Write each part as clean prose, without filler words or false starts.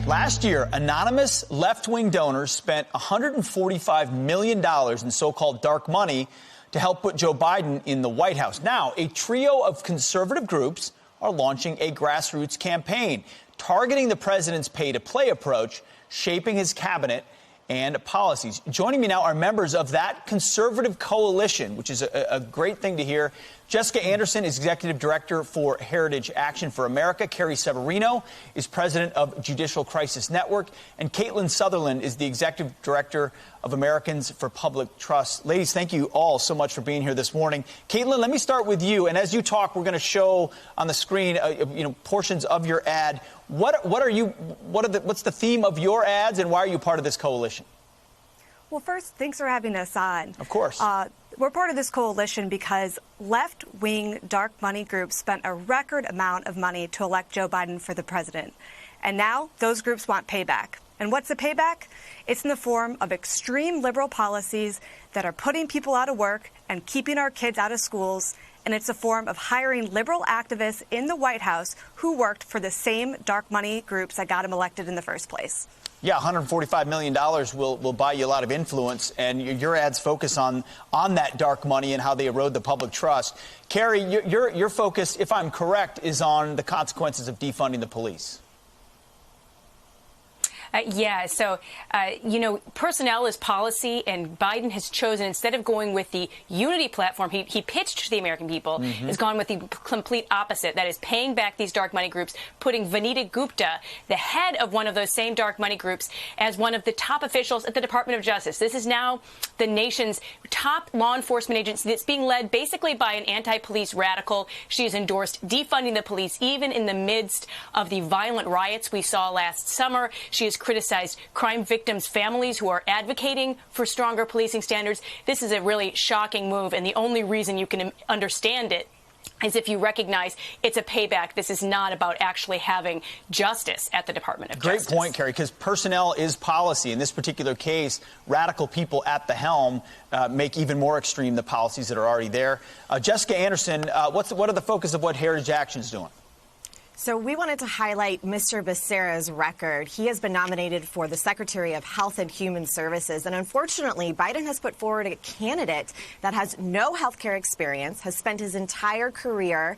Last year, anonymous left-wing donors spent $145 million in so-called dark money to help put Joe Biden in the White House. Now, a trio of conservative groups are launching a grassroots campaign targeting the president's pay-to-play approach, shaping his cabinet and policies. Joining me now are members of that conservative coalition, which is a great thing to hear. Jessica Anderson is Executive Director for Heritage Action for America. Carrie Severino is President of Judicial Crisis Network. And Caitlin Sutherland is the Executive Director of Americans for Public Trust. Ladies, thank you all so much for being here this morning. Caitlin, let me start with you. And as you talk, we're going to show on the screen, portions of your ad. What's the theme of your ads, and why are you part of this coalition? Well, first, thanks for having us on. Of course. We're part of this coalition because left-wing dark money groups spent a record amount of money to elect Joe Biden for the president. And now those groups want payback. And what's the payback? It's in the form of extreme liberal policies that are putting people out of work and keeping our kids out of schools. And it's a form of hiring liberal activists in the White House who worked for the same dark money groups that got him elected in the first place. Yeah, $145 million will buy you a lot of influence, and your ads focus on that dark money and how they erode the public trust. Carrie, your focus, if I'm correct, is on the consequences of defunding the police. Personnel is policy, and Biden has chosen, instead of going with the unity platform he pitched to the American people, has gone with the complete opposite. That is paying back these dark money groups, putting Vanita Gupta, the head of one of those same dark money groups, as one of the top officials at the Department of Justice. This is now the nation's top law enforcement agency that's being led basically by an anti-police radical. She has endorsed defunding the police, even in the midst of the violent riots we saw last summer. She has criticized crime victims' families who are advocating for stronger policing standards. This is a really shocking move, and the only reason you can understand it is if you recognize it's a payback. This is not about actually having justice at the Department of Justice. Great point, Carrie, because personnel is policy. In this particular case, radical people at the helm make even more extreme the policies that are already there. Jessica Anderson, what are the focus of what Heritage Action is doing? So we wanted to highlight Mr. Becerra's record. He has been nominated for the Secretary of Health and Human Services. And unfortunately, Biden has put forward a candidate that has no health care experience, has spent his entire career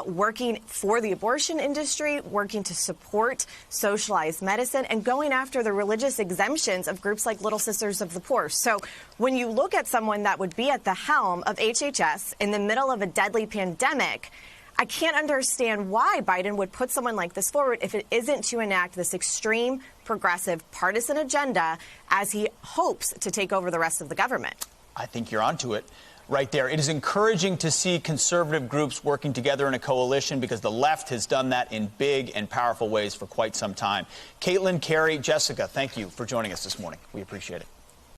working for the abortion industry, working to support socialized medicine, and going after the religious exemptions of groups like Little Sisters of the Poor. So when you look at someone that would be at the helm of HHS in the middle of a deadly pandemic, I can't understand why Biden would put someone like this forward if it isn't to enact this extreme, progressive, partisan agenda as he hopes to take over the rest of the government. I think you're onto it right there. It is encouraging to see conservative groups working together in a coalition because the left has done that in big and powerful ways for quite some time. Caitlin, Carrie, Jessica, thank you for joining us this morning. We appreciate it.